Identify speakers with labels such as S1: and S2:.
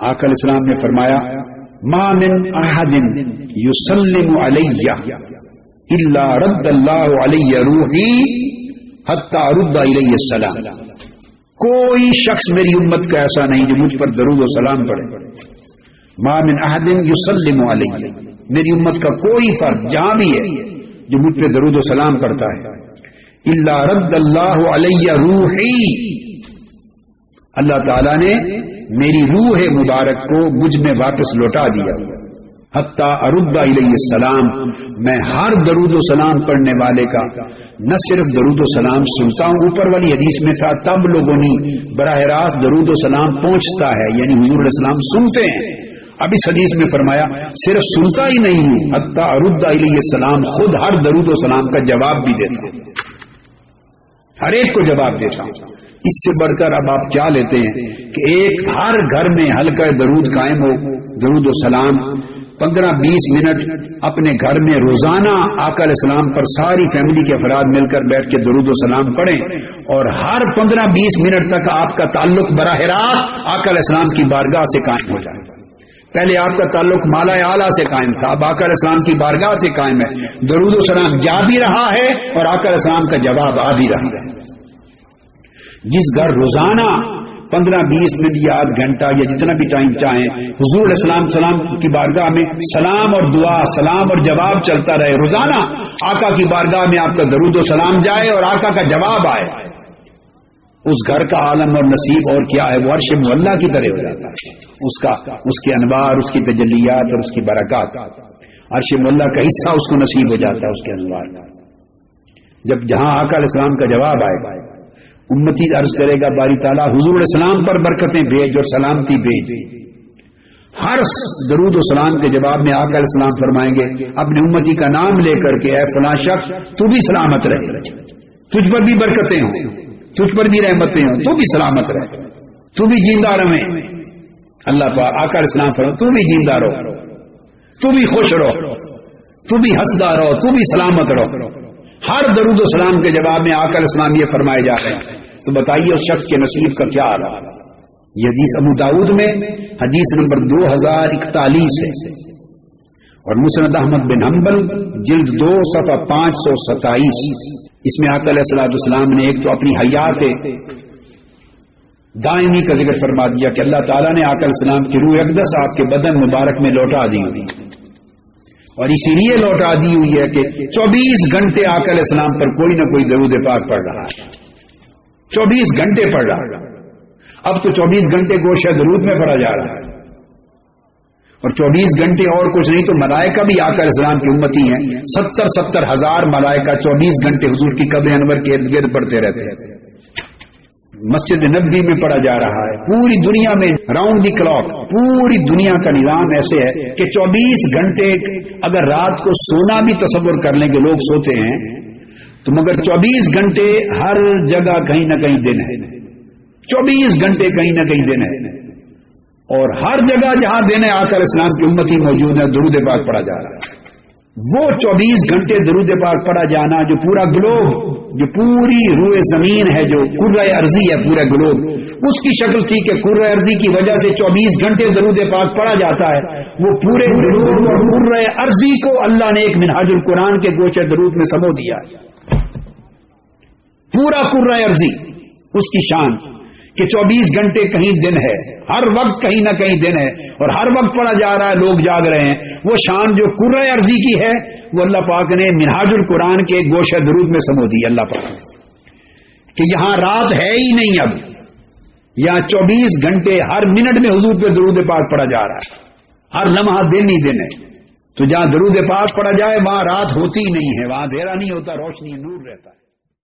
S1: آقا علیہ السلام نے فرمایا ما من احد یسلم علی الا رد اللہ علی روحی حتی ارد الیہ السلام. کوئی شخص میری امت کا ایسا نہیں جو مجھ پر درود و سلام پڑھے. ما من احد یسلم علی، میری امت کا کوئی فرد جہاں بھی ہے جو مجھ پہ درود و سلام کرتا ہے، الا رد اللہ علی روحی، اللہ تعالیٰ نے میری روح مبارک کو مجھ میں واپس لوٹا دیا. حتی ارد الیہ السلام، میں ہر درود و سلام پڑھنے والے کا نہ صرف درود و سلام سنتا ہوں، اوپر والی حدیث میں تھا تب لوگوں نے براہ راست درود و سلام پہنچتا ہے، یعنی حضور علیہ السلام سنتے ہیں. اب اس حدیث میں فرمایا صرف سنتا ہی نہیں ہوں، حتی ارد الیہ السلام، خود ہر درود و سلام کا جواب بھی دیتا ہوں، ہر ایک کو جواب دیتا ہوں. اس سے بڑھ کر اب آپ کیا لیتے ہیں کہ ایک ہر گھر میں حلقہ درود قائم ہو، درود و سلام 15-20 منٹ اپنے گھر میں روزانہ آقا علیہ السلام پر ساری فیملی کے افراد مل کر بیٹھ کے درود و سلام پڑھیں، اور ہر 15-20 منٹ تک آپ کا تعلق براہ راست آقا علیہ السلام کی بارگاہ سے قائم ہو جائے. پہلے آپ کا تعلق مالا اعلیٰ سے قائم تھا، اب آقا علیہ السلام کی بارگاہ سے قائم ہے. درود و سلام جا بھی رہا ہے اور آقا علیہ السلام کا جواب آ بھی رہا ہے. جس گھر روزانہ 15-20 منٹ یا آدھ گھنٹہ یا جتنا بھی ٹائم چاہیں حضور علیہ السلام کی بارگاہ میں سلام اور دعا، سلام اور جواب چلتا رہے، روزانہ آقا کی بارگاہ میں آپ کا درود و سلام جائے اور آقا کا جواب آئے، اس گھر کا عالم اور نصیب اور کیا ہے، وہ عرش معلیٰ کی طرح ہو جاتا ہے. اس کے انوار، اس کی تجلیات اور اس کی برکات، عرش معلیٰ کا حصہ اس کو نصیب ہو جاتا ہے اس کے انوار. جب جہاں آقا علیہ السلام کا جواب آئے گا، امتی عرض کرے گا باری تعالیٰ حضور علیہ السلام پر برکتیں بھیج اور سلامتی بھیج. ہر درود و سلام کے جواب میں آقا علیہ السلام فرمائیں گے اپنے امتی کا نام لے کر کے، اے فلاں شخص تو بھی سلامت رہے، تجھ پر بھی برکتیں ہوں، تجھ پر بھی رحمتیں ہوں، تو بھی سلامت رہے، تو بھی جیندہ رہے. اللہ پاک آقا علیہ السلام فرمائیں تو بھی جیندہ رہو، تو بھی خوش رہو، تو بھی ہنسدا رہو، تو بھی سلامت رہو. ہر درود و سلام کے جواب میں آقا علیہ السلام یہ فرمائے جا رہے ہیں. تو بتائیے اس شخص کے نصیب کا کیا حال ہے. یہ حدیث ابو داؤد میں حدیث نمبر 2041 ہے، اور مسند احمد بن حنبل جلد 2 صفحہ 527. اس میں آقا علیہ السلام نے ایک تو اپنی حیات دائمی کا ذکر فرما دیا کہ اللہ تعالیٰ نے آقا علیہ السلام کی روح اقدس آپ کے بدن مبارک میں لوٹا دی ہوئی، اور اسی لیے لوٹا دی ہوئی ہے کہ 24 گھنٹے آقا علیہ السلام پر کوئی نہ کوئی درود پاک پڑھ رہا ہے، 24 گھنٹے پڑھ رہا ہے. اب تو 24 گھنٹے گوشہ درود میں پڑھا جا رہا ہے، اور 24 گھنٹے اور کچھ نہیں تو ملائکہ بھی آقا علیہ السلام کی امتی ہیں. 70 ہزار ملائکہ 24 گھنٹے حضور کی قبر انور کے ارد گرد پڑھتے رہتے ہیں. مسجد نبوی میں پڑھا جا رہا ہے. پوری دنیا میں راؤنڈ دی کلاک پوری دنیا کا نظام ایسے ہے کہ 24 گھنٹے اگر رات کو سونا بھی تصور کر لیں کہ لوگ سوتے ہیں تو مگر 24 گھنٹے ہر جگہ کہیں نہ کہیں دن ہے، 24 گھنٹے کہیں نہ کہیں دن ہے، اور ہر جگہ جہاں دن ہے آقا علیہ السلام کی امتی موجود ہے، درود پاک پڑھا جا رہا ہے. وہ 24 گھنٹے درود پاک پڑھا جانا جو پورا گلوب، جو پوری روئے زمین ہے، جو کرۂ ارضی ہے پورا گلوب، اس کی شکل تھی کہ کرۂ ارضی کی وجہ سے 24 گھنٹے درود پاک پڑھا جاتا ہے. وہ پورے گلوب اور کرۂ ارضی کو اللہ نے ایک منہاج القرآن کے گوشہ درود میں سمو دیا ہے. پورا کرۂ ارضی اس کی شان کہ 24 گھنٹے کہیں دن ہے، ہر وقت کہیں نہ کہیں دن ہے، اور ہر وقت پڑھا جا رہا ہے، لوگ جاگ رہے ہیں. وہ شان جو کرۂ ارضی کی ہے وہ اللہ پاک نے منہاج القرآن کے گوشہ درود میں سمو دی. اللہ پاک کہ یہاں رات ہے ہی نہیں، اب یہاں 24 گھنٹے ہر منٹ میں حضور پہ درود پاک پڑھا جا رہا ہے، ہر لمحہ دن ہی دن ہے. تو جہاں درود پاک پڑھا جائے وہاں رات ہوتی ہی نہیں ہے، وہاں اندھیرا نہیں ہوتا، روشنی نور رہتا ہے.